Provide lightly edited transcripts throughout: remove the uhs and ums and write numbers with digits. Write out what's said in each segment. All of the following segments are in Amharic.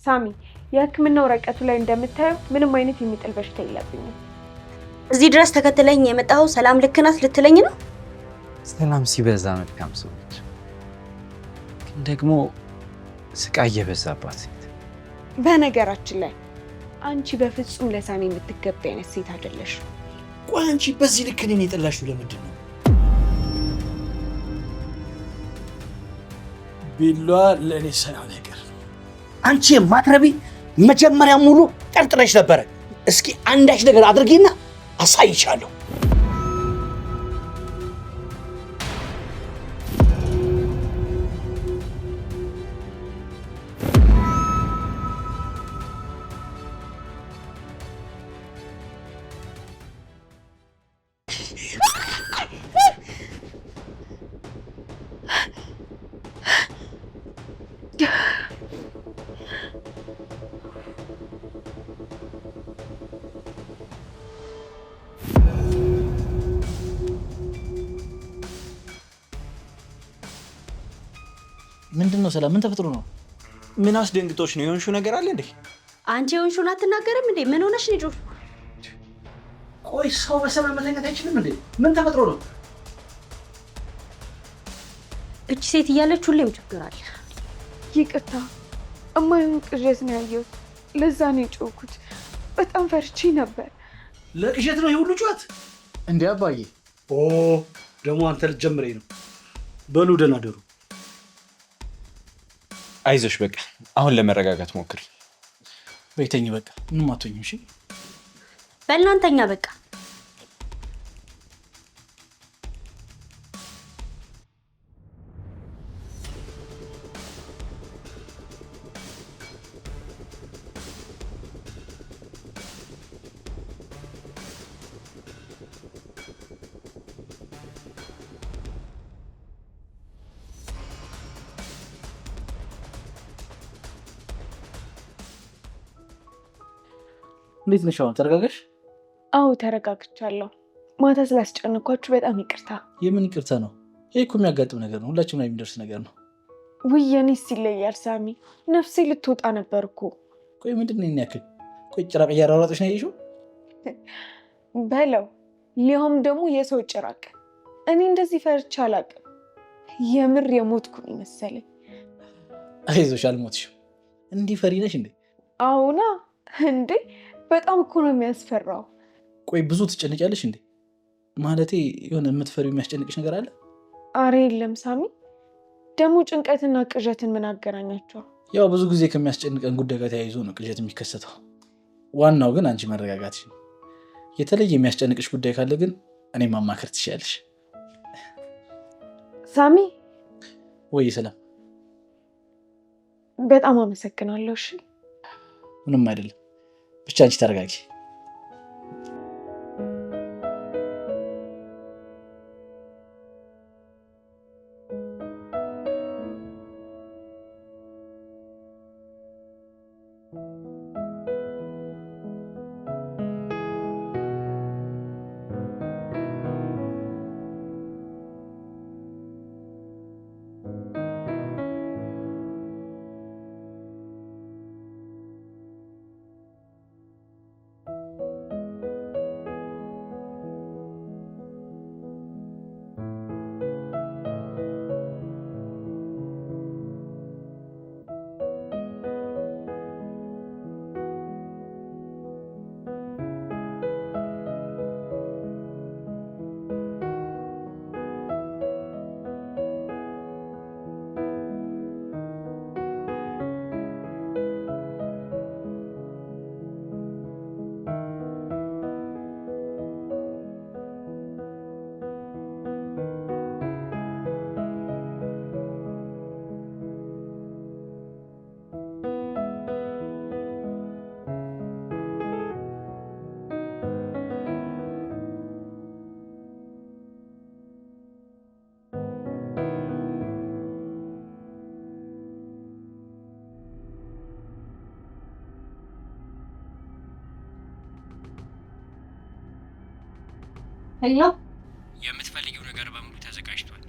ሳሚ የህክምና ወረቀቱ ላይ እንደምታየው ምንም አይነት የሚጥል በሽታ የለብኝም። እዚህ ድረስ ተከትለኝ የመጣው ሰላም ልክ ናት ልትለኝ ነው? ሰላም ሲበዛ መልካም ሰዎች ግን ደግሞ ስቃይ የበዛባት ሴት። በነገራችን ላይ አንቺ በፍጹም ለሳሚ የምትገባ አይነት ሴት አይደለሽ። ቆይ አንቺ በዚህ ልክ እኔን የጠላሽው ለምንድን ነው? ቢሏ ለእኔ ሳይሆን ነገር አንቺ የማትረቢ መጀመሪያ ሙሉ ጠርጥረሽ ነበረ። እስኪ አንዳች ነገር አድርጊና አሳይቻለሁ። ምንድነው ሰላም? ምን ተፈጥሮ ነው? ምን አስደንግጦሽ ነው? የሆንሽው ነገር አለ እንዴ? አንቺ የሆንሽውን አትናገርም እንዴ? ምን ሆነሽ ነው ጆሮ? ቆይ ሰው በሰላም መተኛት አይችልም እንዴ? ምን ተፈጥሮ ነው? እቺ ሴት እያለች ሁሌም ችግር አለ። ይቅርታ እማይሆን ቅዠት ነው ያየሁት። ለዛ ነው የጮኩት። በጣም ፈርቼ ነበር። ለቅዠት ነው የሁሉ ጩኸት እንዴ? አባዬ ደግሞ አንተ ልትጀምረኝ ነው። በሉ ደህና ደሩ። አይዞሽ በቃ አሁን ለመረጋጋት ሞክሪ። በይተኝ በቃ ምንም አትሆኝም። እሺ በእናንተኛ በቃ እንዴት ነሽ አሁን? ተረጋጋሽ? አዎ ተረጋግቻለሁ። ማታ ስላስጨነኳችሁ በጣም ይቅርታ። የምን ይቅርታ ነው? ይሄ እኮ የሚያጋጥም ነገር ነው። ሁላችንም ላይ የሚደርስ ነገር ነው። ውይ የኔስ ይለያል ሳሚ። ነፍሴ ልትወጣ ነበር እኮ። ቆይ ምንድን ነው ያክል? ቆይ ጭራቅ እያራራጥሽ ነው ያየሽው? በለው ሊሆም ደግሞ የሰው ጭራቅ። እኔ እንደዚህ ፈርቼ አላውቅም። የምር የሞትኩ መሰለኝ። አይዞሽ አልሞትሽም። እንዲህ ፈሪ ነሽ እንዴ? አዎና እንዴ በጣም እኮ ነው የሚያስፈራው። ቆይ ብዙ ትጨነቂያለሽ እንዴ? ማለቴ የሆነ የምትፈሪው የሚያስጨንቅሽ ነገር አለ? አረ የለም ሳሚ። ደግሞ ጭንቀትና ቅዠትን ምን አገናኛቸው? ያው ብዙ ጊዜ ከሚያስጨንቀን ጉዳይ ጋር ተያይዞ ነው ቅዠት የሚከሰተው። ዋናው ግን አንቺ መረጋጋትሽ ነው። የተለየ የሚያስጨንቅሽ ጉዳይ ካለ ግን እኔ ማማከር ትችያለሽ። ሳሚ ወይ ሰላም፣ በጣም አመሰግናለሁ። እሺ ምንም አይደለም። ብቻ አንቺ ተረጋጊ። ሄሎ፣ የምትፈልጊው ነገር በሙሉ ተዘጋጅቷል።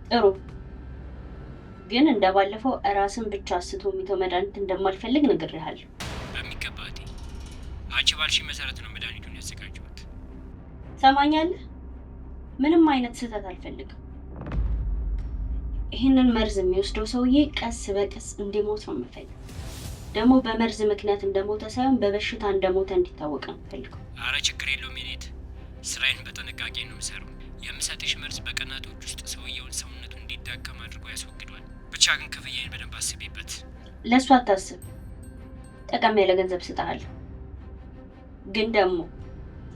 ጥሩ። ግን እንደባለፈው ራስን ብቻ አስቶ የሚተው መድኃኒት እንደማልፈልግ ነግሬሃለሁ። በሚገባ አንቺ ባልሽ መሰረት ነው መድኃኒቱን ያዘጋጀሁት። ሰማኛለህ? ምንም አይነት ስህተት አልፈልግም። ይህንን መርዝ የሚወስደው ሰውዬ ቀስ በቀስ እንዲሞት ነው የምፈልገው። ደግሞ በመርዝ ምክንያት እንደሞተ ሳይሆን በበሽታ እንደሞተ እንዲታወቅ ነው የምፈልገው። አረ ችግር የለውም የኔት፣ ስራዬን በጥንቃቄ ነው የምሰራው። የምሰጥሽ መርዝ በቀናቶች ውስጥ ሰውየውን ሰውነቱን እንዲዳከም አድርጎ ያስወግዷል። ብቻ ግን ክፍያዬን በደንብ አስቤበት። ለእሱ አታስብ፣ ጠቀም ያለ ገንዘብ ስጥሃለሁ። ግን ደግሞ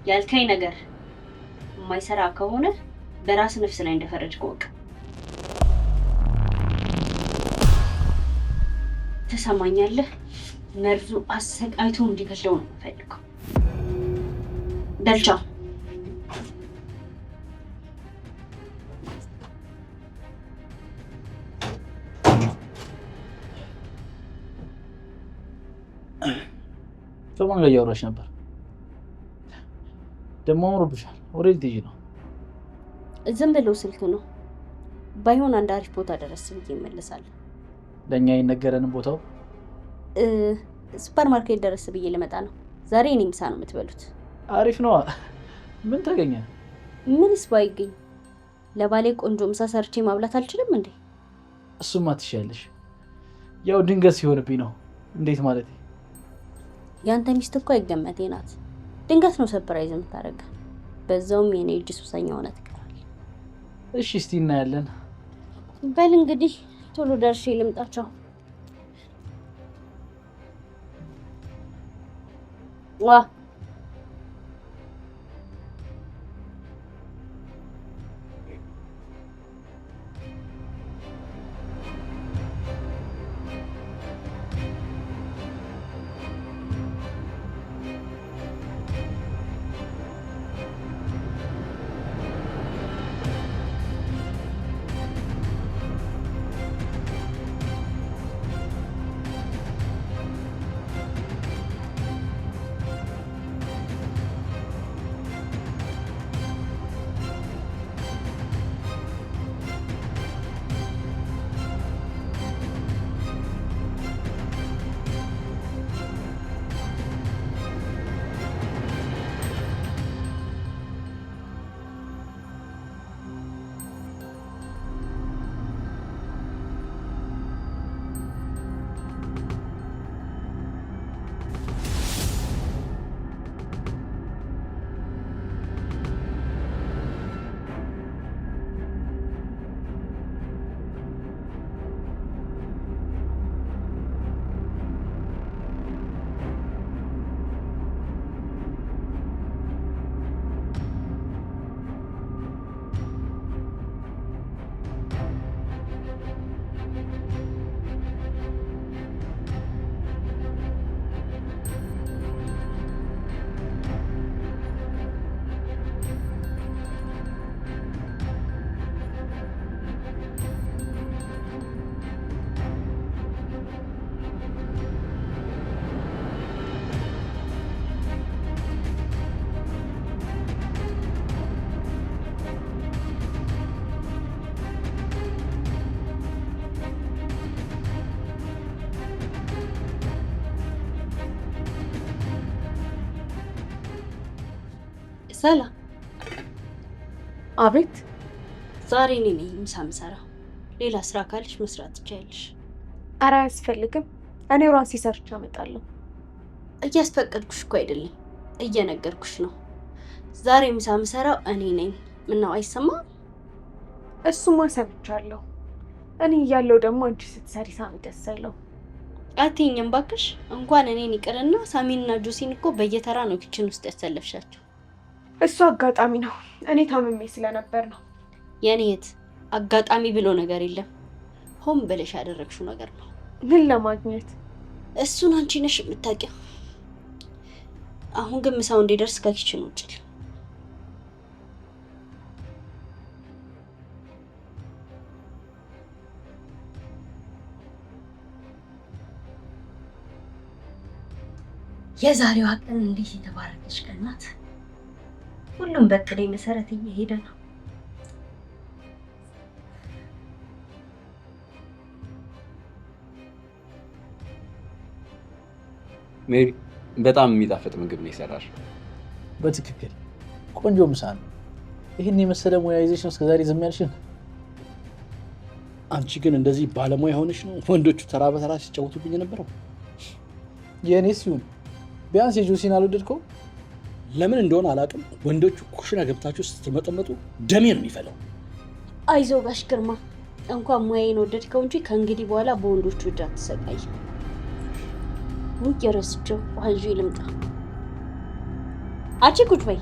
ያልከኝ ነገር የማይሰራ ከሆነ በራስ ነፍስ ላይ እንደፈረድክ ወቅ። ተሰማኛለህ? መርዙ አሰቃይቶ እንዲገለው ነው የምፈልገው። በልቻው ከማን ጋር እያወራሽ ነበር? ደግሞ አምሮብሻል። ወዴት ልትሄጂ ነው? ዝም ብሎ ስልክ ነው። ባይሆን አንድ አሪፍ ቦታ ደረስ ብዬ እመለሳለሁ። ለእኛ የነገረንን ቦታው ሱፐር ማርኬት ደረስ ብዬ ልመጣ ነው። ዛሬ እኔ ምሳ ነው የምትበሉት። አሪፍ ነዋ። ምን ተገኘ? ምንስ ባይገኝ ለባሌ ቆንጆ ምሳ ሰርቼ ማብላት አልችልም እንዴ? እሱማ ትችያለሽ። ያው ድንገት ሲሆንብኝ ነው። እንዴት ማለት? ያንተ ሚስት እኮ አይገመቴ ናት። ድንገት ነው ሰርፕራይዝ የምታደርገ። በዛውም የኔ እጅ ሱሰኛ ሆነ ትቀራለህ። እሺ እስቲ እናያለን። በል እንግዲህ ቶሎ ደርሼ ልምጣቸው። ዋ ሰላም። አቤት። ዛሬ እኔ ነኝ ምሳ የምሰራው። ሌላ ስራ ካለሽ መስራት ትችያለሽ። ኧረ አያስፈልግም፣ እኔው ራሴ ሰርቼ አመጣለሁ። እያስፈቀድኩሽ እኮ አይደለም እየነገርኩሽ ነው። ዛሬ ምሳ የምሰራው እኔ ነኝ። ምነው አይሰማም? እሱማ ሰምቻለሁ። እኔ እያለሁ ደግሞ አንቺ ስትሰሪ ሳሚ ደስ አይለው። አትይኝም እባክሽ። እንኳን እኔን ይቅርና ሳሚንና ጆሲን እኮ በየተራ ነው ኪችን ውስጥ ያሰለፍሻቸው። እሱ አጋጣሚ ነው፣ እኔ ታምሜ ስለነበር ነው። የኔ እህት አጋጣሚ ብሎ ነገር የለም። ሆን ብለሽ ያደረግሽው ነገር ነው። ምን ለማግኘት? እሱን አንቺ ነሽ የምታውቂው። አሁን ግን ምሳው እንዲደርስ ከኪችን ውጭ። የዛሬዋ ቀን እንዴት የተባረከች ቀን ናት። ሁሉም በእቅዴ መሰረት እየሄደ ነው። ሜሪ በጣም የሚጣፍጥ ምግብ ነው የሰራሽ። በትክክል ቆንጆ ምሳ ነው። ይህን የመሰለ ሙያ ይዘሽ ነው እስከዛሬ ዝም ያልሽን? አንቺ ግን እንደዚህ ባለሙያ ሆነሽ ነው ወንዶቹ ተራ በተራ ሲጫወቱብኝ የነበረው? የእኔስ ይሁን ቢያንስ የጆሲን አልወደድከው? ለምን እንደሆነ አላውቅም። ወንዶቹ ኩሽና ገብታችሁ ስትመጠመጡ ደሜ ነው የሚፈለው። አይዞ ጋሽ ግርማ እንኳን ሙያዬን ወደድከው እንጂ ከእንግዲህ በኋላ በወንዶቹ እጅ አትሰቃይ። ረስቼው ዋንጂ ልምጣ። አንቺ ቁጭ በይ።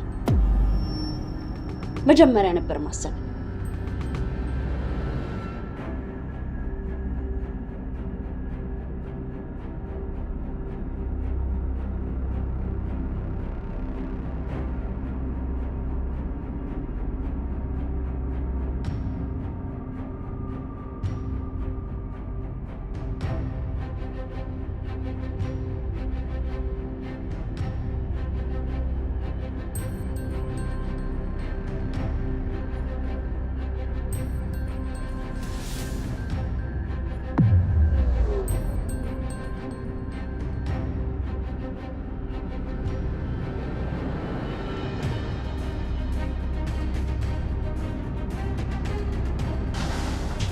መጀመሪያ ነበር ማሰብ።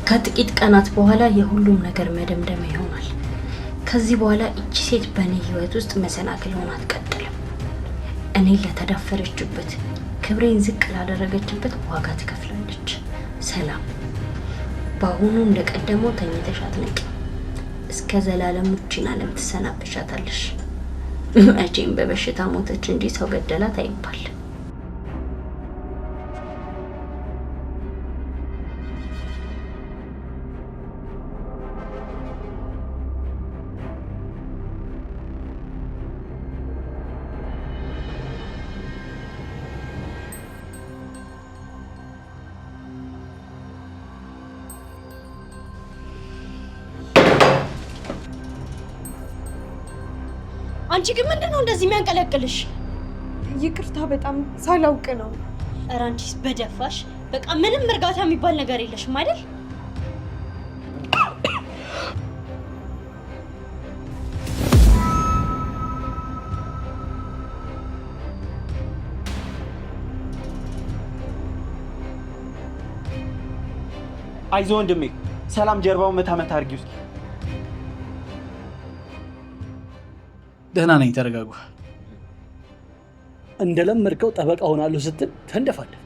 ከጥቂት ቀናት በኋላ የሁሉም ነገር መደምደሚያ ይሆናል። ከዚህ በኋላ እቺ ሴት በእኔ ህይወት ውስጥ መሰናክል ሆና አትቀጥልም። እኔ ለተዳፈረችበት፣ ክብሬን ዝቅ ላደረገችበት ዋጋ ትከፍላለች። ሰላም፣ በአሁኑ እንደቀደመው ተኝተሽ አትነቂ። እስከ ዘላለም እቺን ዓለም ትሰናበሻታለሽ። መቼም በበሽታ ሞተች እንጂ ሰው ገደላት አይባል። አንቺ ግን ምንድነው እንደዚህ የሚያንቀለቅልሽ? ይቅርታ በጣም ሳላውቅ ነው። ኧረ አንቺስ በደፋሽ። በቃ ምንም እርጋታ የሚባል ነገር የለሽም አይደል? አይዞ ወንድሜ፣ ሰላም ጀርባውን መታ መታ አድርጊው እስኪ። ደህና ነኝ፣ ተረጋጉ። እንደለመድከው ጠበቃ ሆናለሁ ስትል ተንደፋለህ።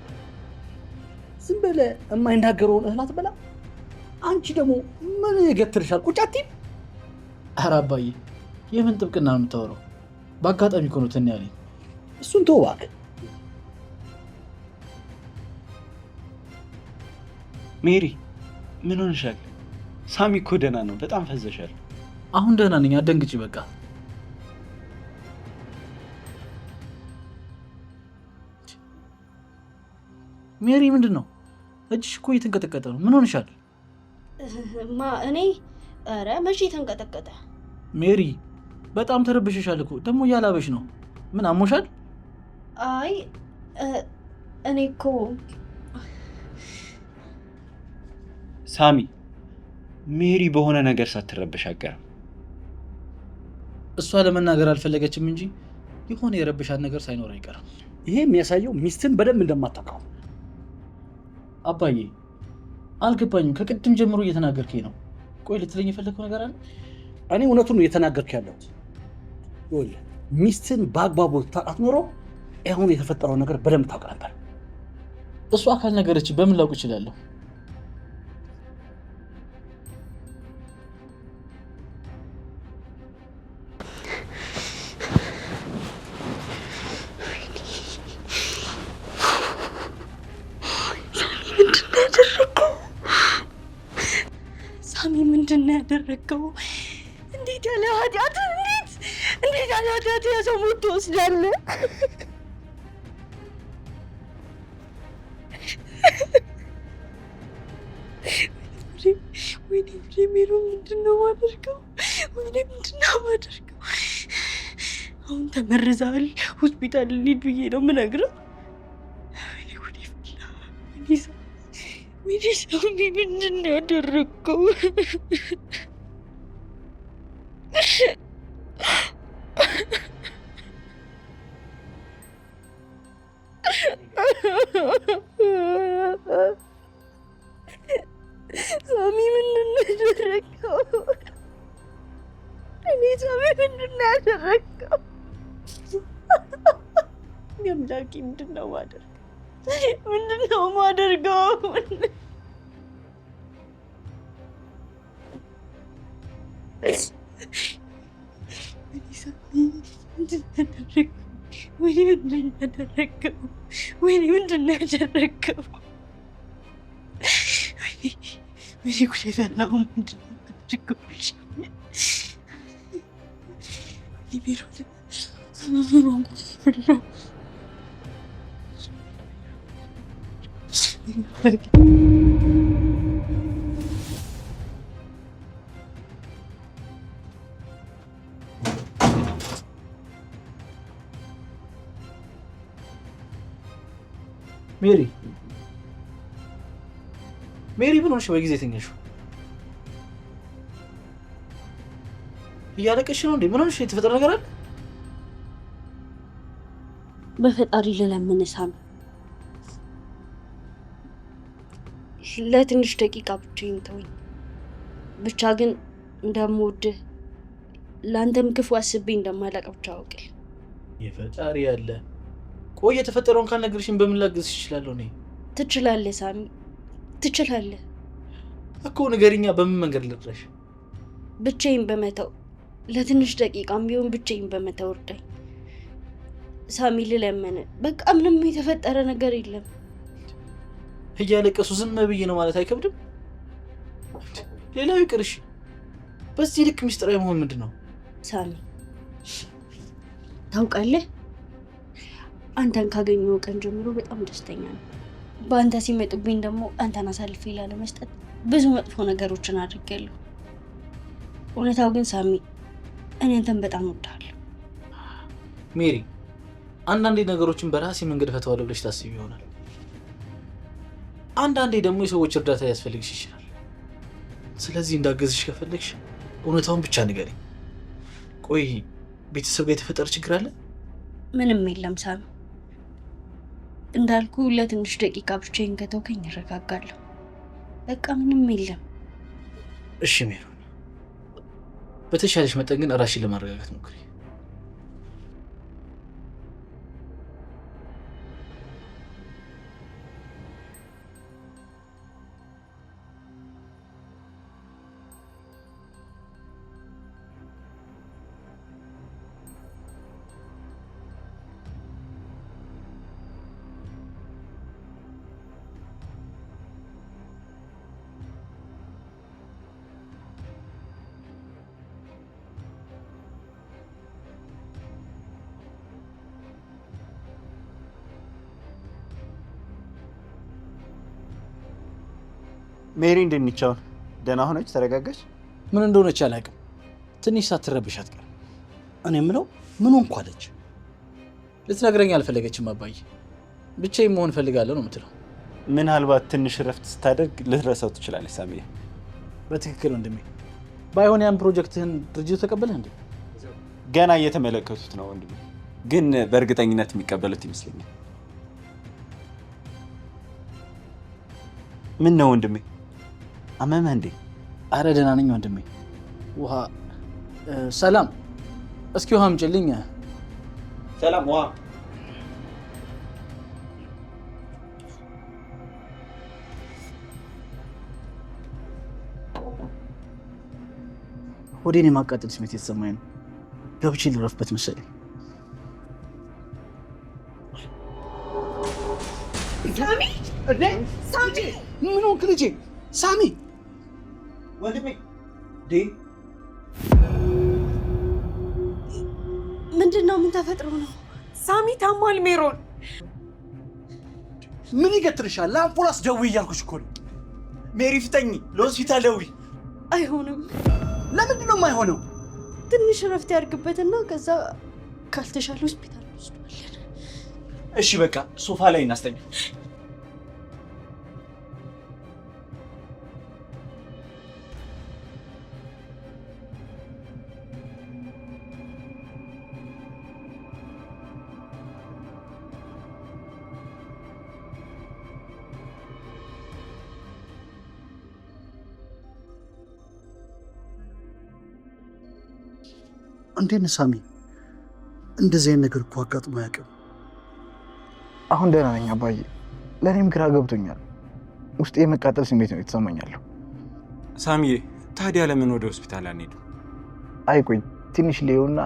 ዝም ብለህ የማይናገረውን እህል አትበላ። አንቺ ደግሞ ምን ይገትርሻል? ቁጭ አትይም? ኧረ አባዬ የምን ጥብቅና ነው የምታወራው? በአጋጣሚ እኮ ነው ትን ያለኝ። እሱን ተው እባክህ። ሜሪ ምን ሆነሻል? ሳሚ እኮ ደህና ነው፣ በጣም ፈዘሻል። አሁን ደህና ነኝ፣ አትደንግጪ በቃ። ሜሪ ምንድን ነው? እጅሽ እኮ እየተንቀጠቀጠ ነው። ምን ሆነሻል? እኔ ኧረ መቼ ተንቀጠቀጠ? ሜሪ በጣም ተረብሸሻል እኮ። ደግሞ እያላበሽ ነው። ምን አሞሻል? አይ እኔ እኮ ሳሚ፣ ሜሪ በሆነ ነገር ሳትረብሽ አትቀርም። እሷ ለመናገር አልፈለገችም እንጂ የሆነ የረብሻት ነገር ሳይኖር አይቀርም። ይሄ የሚያሳየው ሚስትን በደንብ እንደማታውቀው። አባዬ አልገባኝም። ከቅድም ጀምሮ እየተናገርከኝ ነው። ቆይ ልትለኝ የፈለግከው ነገር አለ? እኔ እውነቱን ነው እየተናገርኩ ያለሁት። ይኸውልህ ሚስትን በአግባቡ ታውቃት ኖሮ አሁን የተፈጠረው ነገር በደንብ ታውቅ ነበር። እሷ ካልነገረች በምን ላውቅ እችላለሁ? ሳሚ ምንድን ነው ያደረገው? እንዴት ያለ ኃጢአት! እንዴት ያለ ኃጢአት የሰው ሞት ትወስዳለህ? ወይኔ ሜሮ፣ ምንድን ነው የማደርገው? ወይኔ ምንድን ነው የማደርገው? አሁን ተመርዛል፣ ሆስፒታል እንሂድ ብዬ ነው የምነግረው። ወይኔ ሳሚ ምንድን ነው ያደረገው? ሳሚ ምንድን ነው ያደረገው? እኔ ሳሚ ምንድን ነው ያደረገው? አምላኬ ምንድን ነው ማደርገው? ምንድን ነው ማደርገው? ወይኔ ምንድን ነው ያደረገው? ወይኔ ምንድን ነው ያደረገው? ወይኔ ጉድ የፈላው ምንድን ነው ያደረገው? ሜሪ ሜሪ ምን ሆነሽ? በጊዜ ተኛሽው? እያለቀሽ ነው እንዴ? ምን ሆነሽ? የተፈጠረ ነገር አለ? በፈጣሪ ልለምን ሳሚ፣ ለትንሽ ደቂቃ ብቻዬን ተወኝ። ብቻ ግን እንደምወድህ ለአንተም ክፉ አስቤ እንደማላውቅ ብቻ አውቅል። የፈጣሪ ያለ ቆይ፣ የተፈጠረውን ካልነገርሽኝ በምን ላግዝሽ እችላለሁ? እኔ ትችላለህ ሳሚ፣ ትችላለህ እኮ ንገሪኛ። በምን መንገድ ልድረሽ? ብቻዬን በመተው ለትንሽ ደቂቃም ቢሆን ብቻዬን በመተው እርዳኝ ሳሚ፣ ልለምን። በቃ ምንም የተፈጠረ ነገር የለም። እያለቀሱ ዝም ብዬ ነው ማለት አይከብድም? ሌላው ይቅርሽ፣ በዚህ ልክ ሚስጥራዊ መሆን ምንድን ነው? ሳሚ ታውቃለህ፣ አንተን ካገኘሁ ቀን ጀምሮ በጣም ደስተኛ ነው። በአንተ ሲመጡብኝ ደግሞ አንተን አሳልፌ ላለመስጠት ብዙ መጥፎ ነገሮችን አድርጌያለሁ። እውነታው ግን ሳሚ፣ እኔ አንተን በጣም እወድሃለሁ። ሜሪ፣ አንዳንዴ ነገሮችን በራሴ መንገድ ፈተዋለሁ ብለሽ ታስቢ ይሆናል። አንዳንዴ ደግሞ የሰዎች እርዳታ ያስፈልግሽ ይችላል። ስለዚህ እንዳገዝሽ ከፈለግሽ እውነታውን ብቻ ንገሪኝ። ቆይ ቤተሰብ ጋር የተፈጠረ ችግር አለ? ምንም የለም ሳሚ፣ እንዳልኩ ለትንሽ ደቂቃ ብቻዬን ከተውከኝ እረጋጋለሁ። በቃ ምንም የለም። እሺ ሜሮን፣ በተሻለሽ መጠን ግን ራስሽን ለማረጋጋት ሞክሪ። ሜሪ እንደት አሁን? ደህና ሆነች? ተረጋጋች? ምን እንደሆነች አላውቅም። ትንሽ ሳትረብሽ አትቀርም። እኔ የምለው ምን ሆንኩ አለች? ልትነግረኝ አልፈለገችም። አባዬ ብቻዬን መሆን እፈልጋለሁ ነው የምትለው። ምናልባት ትንሽ እረፍት ስታደርግ ልትረሳው ትችላለች። ሳሚዬ በትክክል ወንድሜ። ባይሆን ያን ፕሮጀክትህን ድርጅቱ ተቀበለህ እንዴ? ገና እየተመለከቱት ነው ወንድሜ፣ ግን በእርግጠኝነት የሚቀበሉት ይመስለኛል። ምን ነው ወንድሜ? አመመህ እንዴ? አረ ደህና ነኝ ወንድሜ። ውሃ ሰላም፣ እስኪ ውሃ አምጪልኝ። ሰላም፣ ውሃ። ሆዴን የማቃጠል ስሜት የተሰማኝ ነው። ገብቼ ልረፍበት መሰለኝ። ሳሚ! ሳሚ! ምን ሆንክ ልጄ? ሳሚ! ወንድሜ ምንድን ነው? ምን ተፈጥሮ ነው? ሳሚ ታሟል። ሜሮን ምን ይገትርሻል? ለአምቡላንስ ደውዪ እያልኩሽ እኮ ነው። ሜሪ ፍጠኝ፣ ለሆስፒታል ደውዪ። አይሆንም። ለምንድን ነው የማይሆነው? ትንሽ እረፍት ያድርግበትና ከዛ ካልተሻለ ሆስፒታል እንወስደዋለን። እሺ በቃ ሶፋ ላይ እናስተኛ። እንዴት ነህ ሳሚ? እንደዚህ አይነት ነገር እኮ አጋጥሞ አያውቅም። አሁን ደህና ነኝ አባዬ። ለእኔም ግራ ገብቶኛል። ውስጤ የመቃጠል ስሜት ነው የተሰማኛለሁ። ሳሚዬ ታዲያ ለምን ወደ ሆስፒታል አንሄድም? አይቆይ ትንሽ ሊሆንና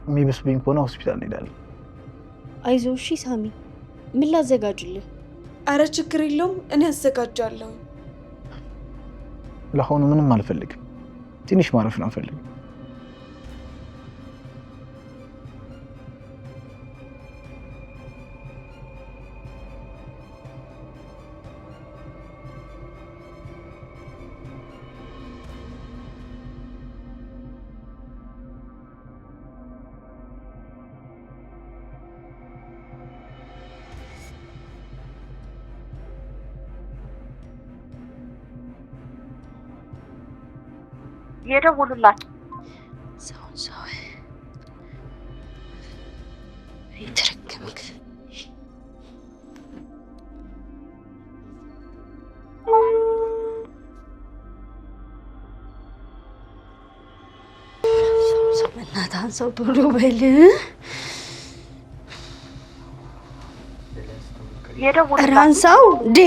የሚብስብኝ ከሆነ ሆስፒታል እንሄዳለን። አይዞህ እሺ ሳሚ፣ ምን ላዘጋጅልህ? አረ ችግር የለውም እኔ አዘጋጃለሁ። ለአሁኑ ምንም አልፈልግም። ትንሽ ማረፍ ነው ፈልግ። የደወሉላችሁ ሰው የተረገምክ ሰው በእናትህ ሰው ቶሎ በል። የደወሉላችሁ ዴ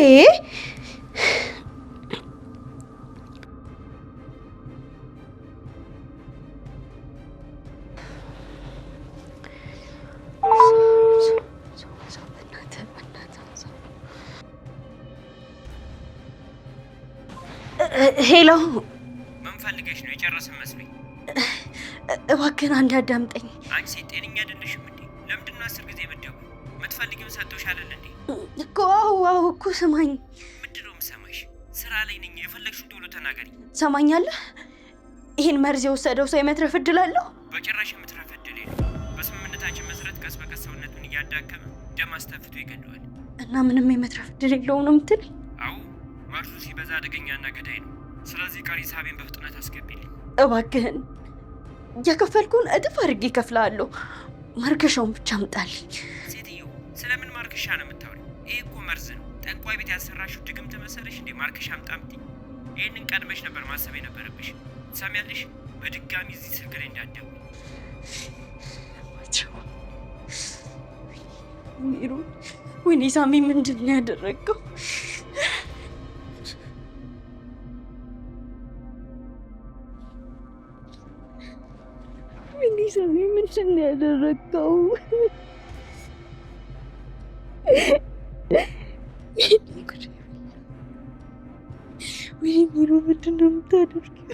ሄሎ፣ ምን ፈልገሽ ነው? የጨረስን መስሎኝ። እባክህን አንድ አዳምጠኝ። አንቺ ሴት ጤነኛ አይደለሽም እንዴ? ለምንድን ነው 10 ጊዜ የምትደውይው? የምትፈልጊውን ሰጥቶሽ አይደል እንዴ? እኮ አዎ እኮ ስማኝ። ምንድን ነው የምሰማሽ? ስራ ላይ ነኝ። የፈለግሽውን ቶሎ ተናገሪ። ሰማኛለህ? ይህን መርዝ የወሰደው ሰው የመትረፍ እድል አለው? በጭራሽ የምትረፍ እድል የለም። በስምምነታችን መሰረት ቀስ በቀስ ሰውነቱን እያዳከመ ደም አስተፍቶ ይገለዋል። እና ምንም የመትረፍ እድል የለውም ነው የምትል? አዎ፣ መርዙ ሲበዛ አደገኛና ገዳይ ነው። ስለዚህ ቀሪ ሂሳቤን በፍጥነት አስገቢልኝ እባክህን። የከፈልኩን እጥፍ አድርጌ እከፍልሃለሁ። ማርከሻውን ብቻ አምጣልኝ። ሴትዮ፣ ስለምን ማርከሻ ነው የምታወሪው? ይህ እኮ መርዝ ነው። ጠንቋይ ቤት ያሰራሽው ድግምት መሰለሽ እንዴ? ማርከሻ አምጣ እምትይኝ? ይህንን ቀድመሽ ነበር ማሰብ የነበረብሽ። ትሰሚያለሽ? በድጋሚ እዚህ ስልክ ላይ እንዳትደውይ። ሚሩ፣ ወይኔ ሳሚ፣ ምንድን ነው ያደረገው? ወይኔ ሳሚ፣ ምንድን ነው ያደረገው? ወይኔ ሚሩ፣ ምንድን ነው የምታደርጊው?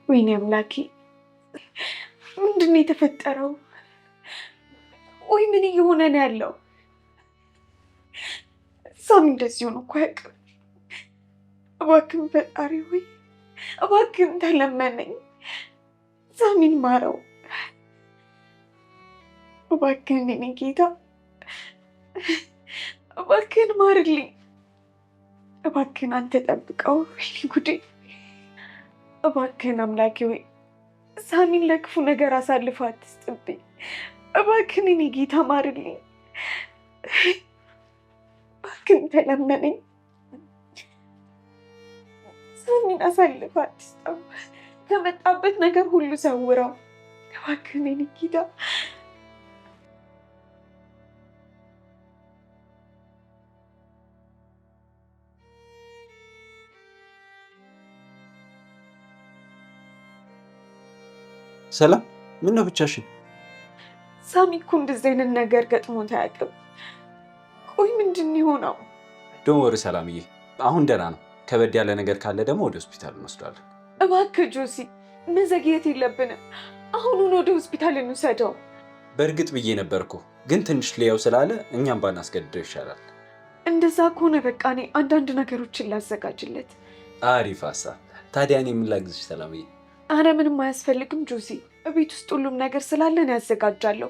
ወይኔ አምላኬ፣ ምንድን ነው የተፈጠረው? ወይ ምን እየሆነ ነው ያለው? ሳሚ እንደዚህ ሆኖ እኮ አያውቅም። እባክህን ፈጣሪ ሆይ እባክህን ተለመነኝ፣ ሳሚን ማረው እባክህን። የኔ ጌታ እባክህን ማርልኝ፣ እባክህን አንተ ጠብቀው። ወይኔ ጉዴ! እባክህን አምላኬ ሆይ ሳሚን ለክፉ ነገር አሳልፈ አትስጥብኝ። እባክህን የኔ ጌታ ማርልኝ፣ እባክህን ተለመነኝ። ሳሚን አሳልፈ አትስጠው፣ ከመጣበት ነገር ሁሉ ሰውረው። እባክህን የኔ ጌታ። ሰላም፣ ምን ነው ብቻሽን? ሳሚ እኮ እንደዚህ አይነት ነገር ገጥሞት አያውቅም። ቆይ ምንድን የሆነው? ዶንት ወሪ ሰላምዬ፣ አሁን ደህና ነው። ከበድ ያለ ነገር ካለ ደግሞ ወደ ሆስፒታል እንወስዳለን። እባክህ ጆሲ፣ መዘግየት የለብንም። አሁኑን ወደ ሆስፒታል እንውሰደው። በእርግጥ ብዬ ነበርኩ፣ ግን ትንሽ ሊያው ስላለ እኛም ባናስገድደው ይሻላል። እንደዛ ከሆነ በቃ እኔ አንዳንድ ነገሮችን ላዘጋጅለት። አሪፍ ሀሳብ። ታዲያ እኔ ምን ላግዝሽ ሰላምዬ? አረ ምንም አያስፈልግም ጆሲ፣ ቤት ውስጥ ሁሉም ነገር ስላለን ያዘጋጃለሁ።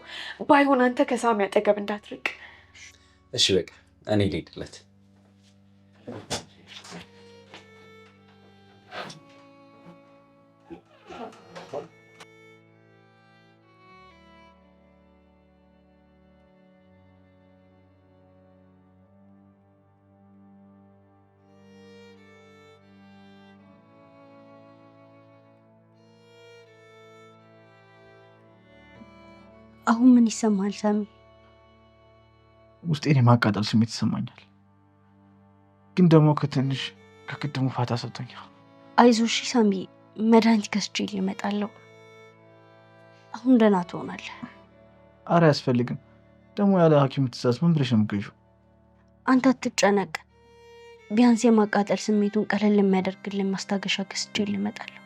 ባይሆን አንተ ከሳሚ አጠገብ እንዳትርቅ። እሺ በቃ እኔ ልሄድለት። አሁን ምን ይሰማል ሳሚ? ውስጤን የማቃጠል ስሜት ይሰማኛል፣ ግን ደግሞ ከትንሽ ከቅድሙ ፋታ ሰጥቶኛል። አይዞሽ ሳሚ፣ መድኃኒት ገዝቼ እመጣለሁ። አሁን ደህና ትሆናለህ። አረ አያስፈልግም። ደግሞ ያለ ሐኪም ትእዛዝ ምን ብለሽ ነው የምትገዢው? አንተ አትጨነቅ። ቢያንስ የማቃጠል ስሜቱን ቀለል የሚያደርግልን ማስታገሻ ገዝቼ እመጣለሁ።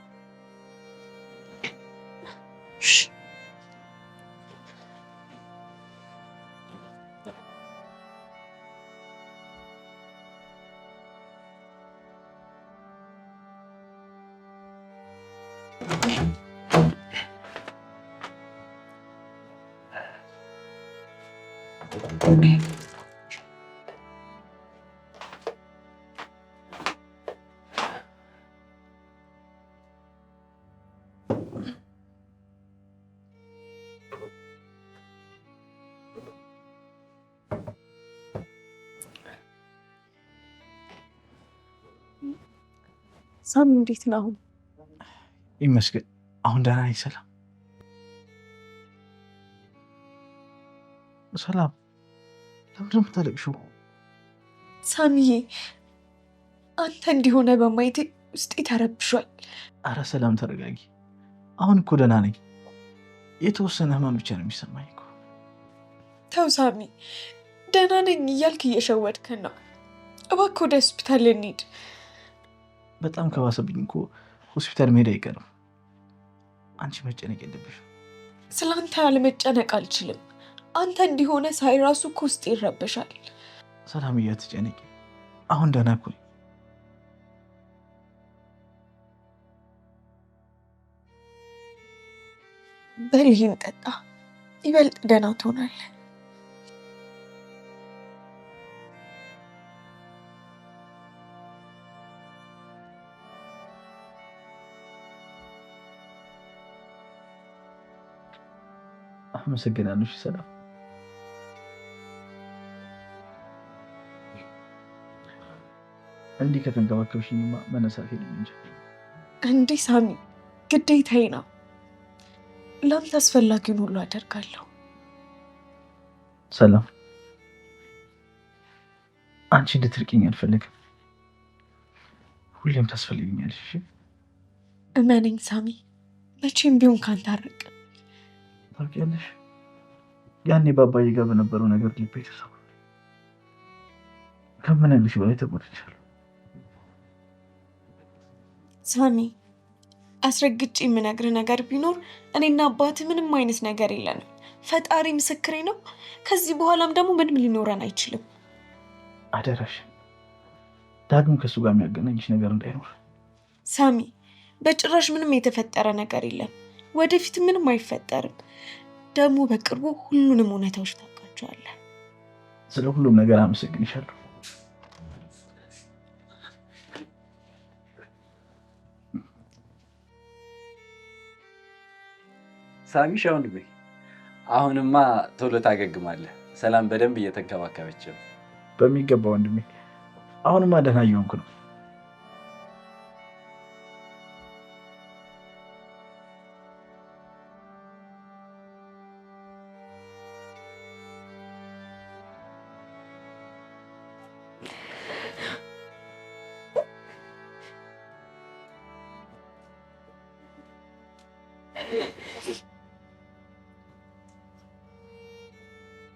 ሳሚ እንዴት ነው አሁን? ይመስገን አሁን ደህና ነኝ። ሰላም ለምንድን ነው የምታለቅሽው? ሳሚዬ አንተ እንዲሆነ በማየቴ ውስጤ ተረብሿል። አረ ሰላም ተረጋጊ። አሁን እኮ ደህና ነኝ። የተወሰነ ህመም ብቻ ነው የሚሰማኝ እኮ። ተው ሳሚ፣ ደህና ነኝ እያልክ እየሸወድከን ነው። እባክህ ወደ ሆስፒታል እንሂድ። በጣም ከባሰብኝ እኮ ሆስፒታል መሄድ አይቀርም። አንቺ መጨነቅ የለብሽም። ስለ አንተ ያለመጨነቅ አልችልም። አንተ እንዲሆነ ሳይ ራሱ እኮ ውስጤ ይረበሻል። ሰላም እያትጨነቂ፣ አሁን ደህና እኮ ነኝ። በል ይህን ጠጣ፣ ይበልጥ ደህና ትሆናለህ። አመሰግናለሁ። ሰላም እንዲህ ከተንከባከብሽኝማ መነሳት የለም እንጂ። እንዴ ሳሚ፣ ግዴታዬ ነው። ለአንተ አስፈላጊውን ሁሉ አደርጋለሁ። ሰላም አንቺ እንድትርቂኝ አልፈልግም። ሁሌም ታስፈልግኛለሽ። እሺ እመነኝ ሳሚ፣ መቼም ቢሆን ካንተ አልርቅም። ታውቂያለሽ፣ ያኔ በአባዬ ጋር በነበረው ነገር ልቤ ተሰብሯል። ከምነግርሽ በላይ ተጎድቻለሁ። ሳሚ፣ አስረግጬ የምነግርህ ነገር ቢኖር እኔና አባትህ ምንም አይነት ነገር የለንም። ፈጣሪ ምስክሬ ነው። ከዚህ በኋላም ደግሞ ምንም ሊኖረን አይችልም። አደራሽ ዳግም ከእሱ ጋር የሚያገናኝሽ ነገር እንዳይኖር። ሳሚ፣ በጭራሽ ምንም የተፈጠረ ነገር የለም። ወደፊት ምንም አይፈጠርም። ደግሞ በቅርቡ ሁሉንም እውነታዎች ታውቃቸዋለህ። ስለ ሁሉም ነገር አመሰግንሻለሁ። ሳሚሻ ወንድሜ፣ አሁንማ ቶሎ ታገግማለህ። ሰላም በደንብ እየተንከባከበች ነው። በሚገባ ወንድሜ፣ አሁንማ ደህና እየሆንኩ ነው።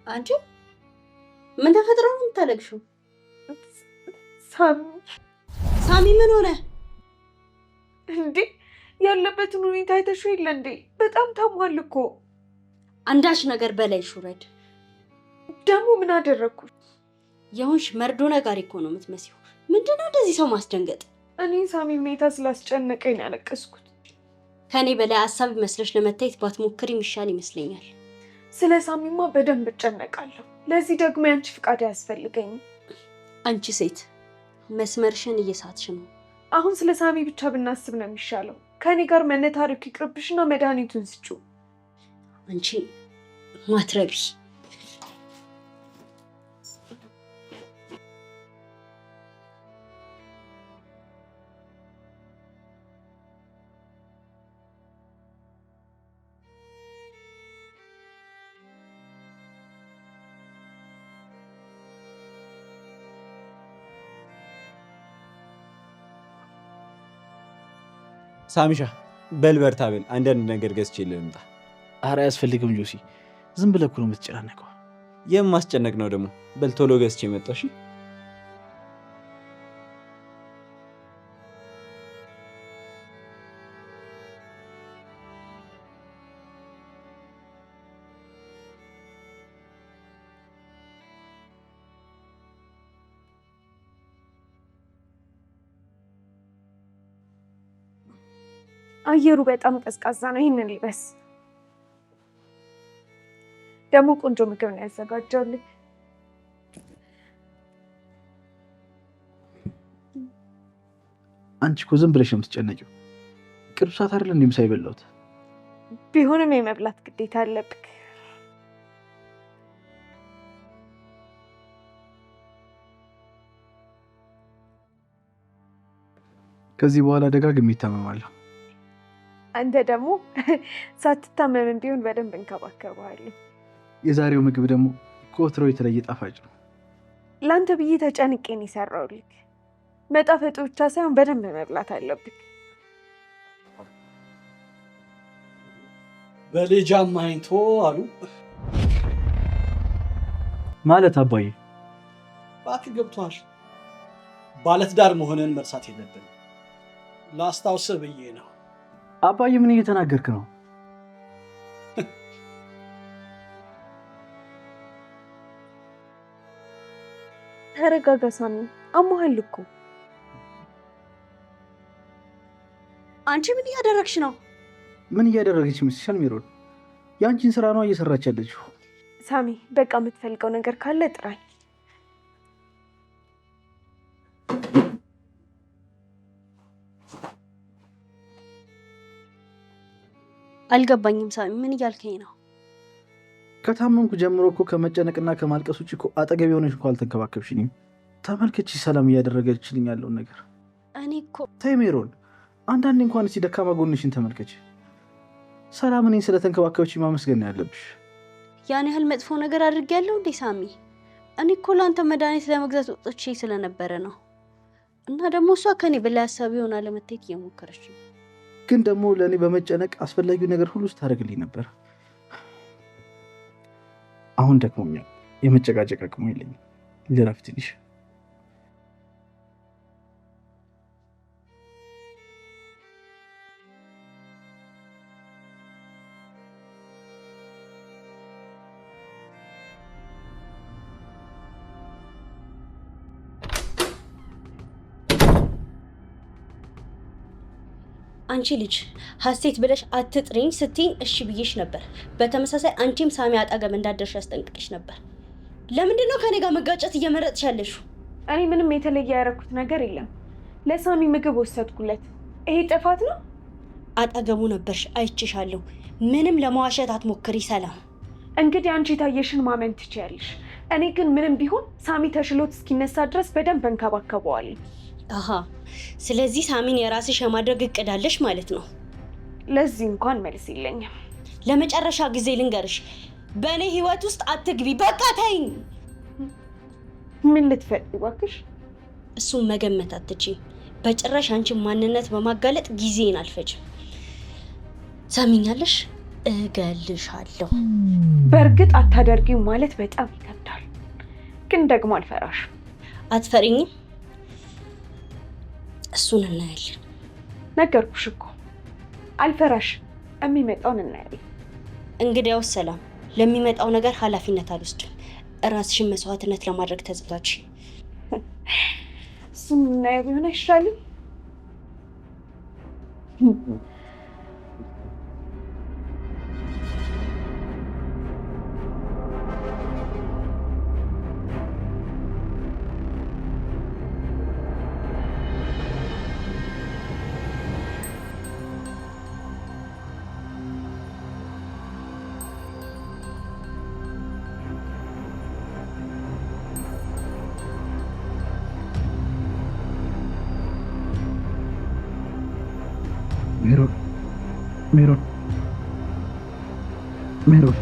አንቺ ምን ተፈጥሮ ነው የምታለቅሽው? ሳሚ ምን ሆነ እንዴ? ያለበትን ሁኔታ አይተሽው የለ እንዴ? በጣም ታሟል እኮ። አንዳች ነገር በላይ ሹረድ። ደግሞ ምን አደረግኩት? የሆንሽ መርዶ ነጋሪ እኮ ነው የምትመስይው። ምንድነው እንደዚህ ሰው ማስደንገጥ? እኔ ሳሚ ሁኔታ ስላስጨነቀኝ ያለቀስኩት። ከኔ በላይ ሀሳብ መስለሽ ለመታየት ባትሞክሪ የሚሻል ይመስለኛል። ስለ ሳሚማ በደንብ እጨነቃለሁ። ለዚህ ደግሞ ያንቺ ፍቃድ አያስፈልገኝም። አንቺ ሴት መስመርሽን እየሳትሽ ነው። አሁን ስለ ሳሚ ብቻ ብናስብ ነው የሚሻለው። ከኔ ጋር መነታረክ ይቅርብሽና መድኃኒቱን ስጪው። አንቺ ማትረቢ። ሳሚሻ በልበርታ በል አንዳንድ ነገር ገዝቼ ልምጣ። ኧረ አያስፈልግም ጆሲ፣ ዝም ብለህ እኮ ነው የምትጨናነቀው። የማስጨነቅ ነው ደግሞ። በል ቶሎ ገዝቼ መጣ። እሺ አየሩ በጣም ቀዝቃዛ ነው። ይሄንን ልበስ። ደግሞ ቆንጆ ምግብ ነው ያዘጋጀውልኝ። አንቺ እኮ ዝም ብለሽ ነው የምትጨነቂው። ቅዱስ ሰዓት አይደል እንዴ ምሳ የበላሁት? ቢሆንም የመብላት ግዴታ አለብክ። ከዚህ በኋላ ደጋግሜ እታመማለሁ። አንተ ደግሞ ሳትታመምም ቢሆን በደንብ እንከባከበዋለሁ። የዛሬው ምግብ ደግሞ ከወትሮ የተለየ ጣፋጭ ነው። ለአንተ ብዬ ተጨንቄ ነው የሰራሁልህ። መጣፈጡ ብቻ ሳይሆን በደንብ መብላት አለብህ። በልጅ አማኝቶ አሉ ማለት አባዬ። እባክህ ገብቶሃል። ባለትዳር መሆንን መርሳት የለብንም። ላስታውስህ ብዬ ነው። አባዬ ምን እየተናገርክ ነው? ተረጋጋ ሳሚ፣ አሞሃል እኮ። አንቺ ምን እያደረግሽ ነው? ምን እያደረገች ይመስልሻል? ሜሮን የአንቺን ስራ ነው እየሰራች ያለችው። ሳሚ በቃ የምትፈልገው ነገር ካለ ጥራኝ። አልገባኝም ሳሚ፣ ምን እያልከኝ ነው? ከታመምኩ ጀምሮ እኮ ከመጨነቅና ከማልቀስ ውጭ እኮ አጠገብ የሆነች እኮ አልተንከባከብሽኝም። ተመልከች ሰላም እያደረገችልኝ ያለውን ነገር። እኔ እኮ ተይ ሜሮን፣ አንዳንዴ እንኳን እስኪ ደካማ ጎንሽን ተመልከች። ሰላም እኔን ስለተንከባከበች ማመስገን ያለብሽ። ያን ያህል መጥፎ ነገር አድርጌያለሁ እንዴ ሳሚ? እኔ እኮ ለአንተ መድኃኒት ለመግዛት ወጥቼ ስለነበረ ነው። እና ደግሞ እሷ ከኔ በላይ ሀሳቢ ሆና ለመታየት እየሞከረች ነው። ግን ደግሞ ለእኔ በመጨነቅ አስፈላጊው ነገር ሁሉ ስታደርግልኝ ነበር። አሁን ደክሞኛል፣ የመጨቃጨቅ አቅሙ የለኝም። ልረፍ ትንሽ። አንቺ ልጅ ሀሴት ብለሽ አትጥሪኝ ስትይኝ እሺ ብዬሽ ነበር። በተመሳሳይ አንቺም ሳሚ አጠገብ እንዳደርሽ አስጠንቅቅሽ ነበር። ለምንድን ነው ከኔ ጋር መጋጨት እየመረጥሽ ያለሽው? እኔ ምንም የተለየ ያደረኩት ነገር የለም። ለሳሚ ምግብ ወሰድኩለት። ይሄ ጥፋት ነው? አጠገቡ ነበርሽ፣ አይችሻለሁ። ምንም ለመዋሸት አትሞክሪ ሰላም። እንግዲህ አንቺ የታየሽን ማመን ትችያለሽ። እኔ ግን ምንም ቢሆን ሳሚ ተሽሎት እስኪነሳ ድረስ በደንብ እንከባከበዋለሁ። አሃ፣ ስለዚህ ሳሚን የራስሽ የማድረግ እቅድ አለሽ ማለት ነው። ለዚህ እንኳን መልስ የለኝም። ለመጨረሻ ጊዜ ልንገርሽ፣ በእኔ ህይወት ውስጥ አትግቢ። በቃ ተይኝ። ምን ልትፈጥሪ እባክሽ? እሱን መገመት አትችይም። በጭራሽ አንቺን ማንነት በማጋለጥ ጊዜን አልፈጅም። ሰሚኛለሽ? እገልሻለሁ። በእርግጥ አታደርጊው ማለት በጣም ይከብዳል፣ ግን ደግሞ አልፈራሽም። አትፈሪኝም? እሱን እናያለን። ነገርኩሽ እኮ አልፈራሽም። የሚመጣውን እናያለን። እንግዲያውስ ሰላም፣ ለሚመጣው ነገር ኃላፊነት አልወስድም። ራስሽን መስዋዕትነት ለማድረግ ተዘጋጅ። እሱን እናየው ቢሆን አይሻልም? ሜሮን ሜሮን ሜሮን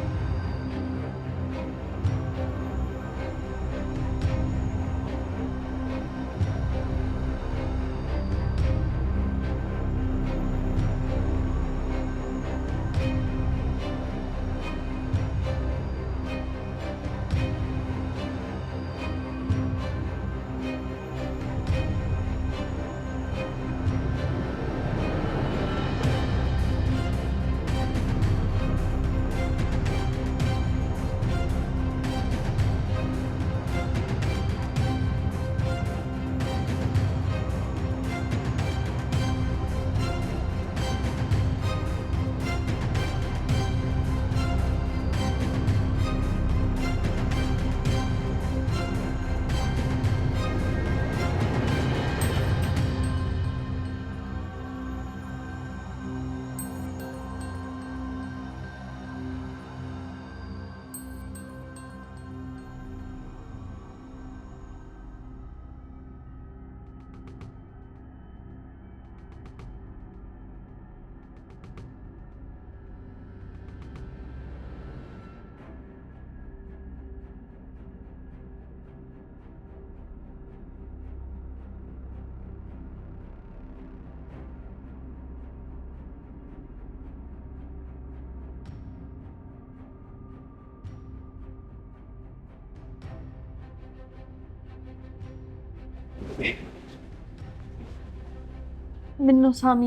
ምን ነው ሳሚ፣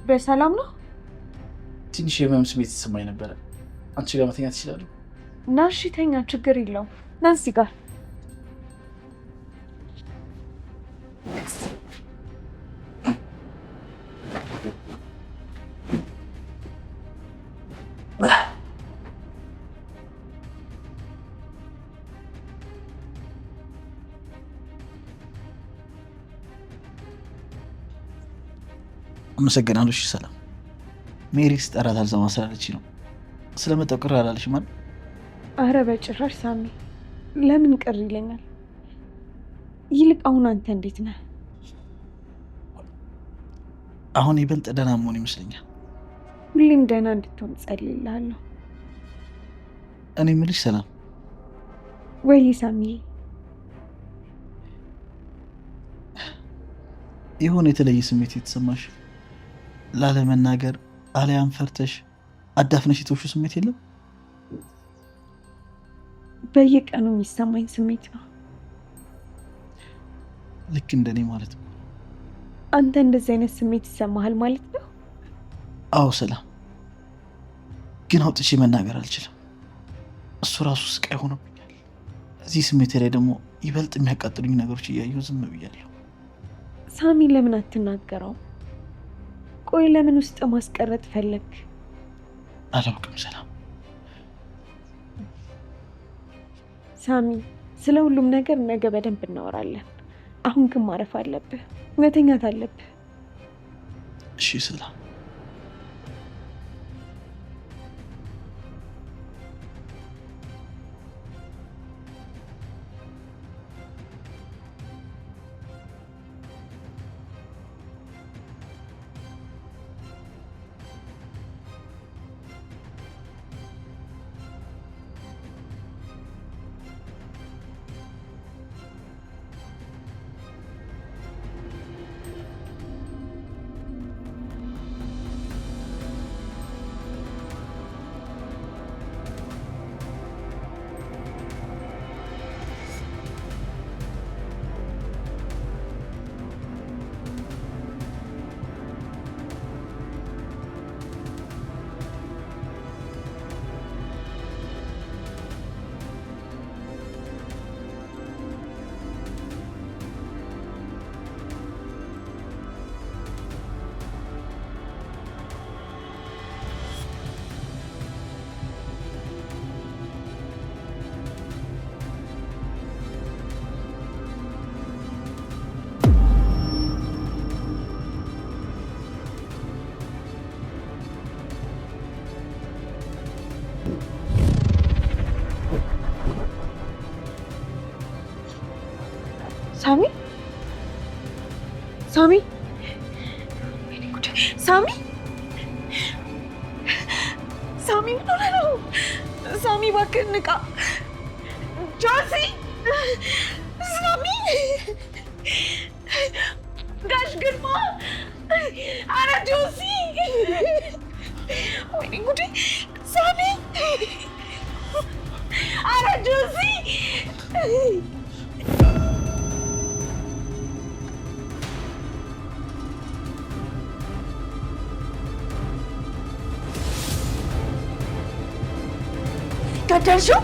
በሰላም ነው? ትንሽ የህመም ስሜት የተሰማኝ ነበረ። አንቺ ጋር መተኛት ይችላሉ? ና እሺ ተኛ፣ ችግር የለውም። ና እዚህ ጋር አመሰግናለሁ። እሺ ሰላም። ሜሪ ስጠራት አልሰማ ስላለችኝ ነው። ስለመጣሁ ቅር አላለሽም አይደል? አረ በጭራሽ ሳሚ፣ ለምን ቅር ይለኛል? ይልቅ አሁን አንተ እንዴት ነህ? አሁን ይበልጥ ደህና መሆን ይመስለኛል። ሁሌም ደህና እንድትሆን ጸልይልሃለሁ። እኔ የምልሽ ሰላም። ወይ ሳሚ፣ የሆነ የተለየ ስሜት የተሰማሽ ላለመናገር አሊያም ፈርተሽ አዳፍነሽ የተውሽው ስሜት የለም? በየቀኑ የሚሰማኝ ስሜት ነው። ልክ እንደኔ ማለት ነው። አንተ እንደዚህ አይነት ስሜት ይሰማሃል ማለት ነው? አዎ ሰላም፣ ግን አውጥቼ መናገር አልችልም። እሱ ራሱ ስቃይ ሆኖብኛል። እዚህ ስሜት ላይ ደግሞ ይበልጥ የሚያቃጥሉኝ ነገሮች እያየሁ ዝም ብያለሁ። ሳሚ ለምን አትናገረው? ቆይ ለምን ውስጥ ማስቀረት ፈለግ? አላውቅም ሰላም። ሳሚ ስለ ሁሉም ነገር ነገ በደንብ እናወራለን። አሁን ግን ማረፍ አለብህ፣ መተኛት አለብህ። እሺ ሰላም። ሳሚ ሳሚ ሳሚ ሳሚ ምን ሆነህ ነው? ሳሚ እባክህ ንቃ። ጆሲ ሳሚ ጋሽ ግርማ፣ ኧረ ጆሲ፣ ወይኔ ጉዴ ሳሚ፣ ኧረ ጆሲ። ገደልሽው?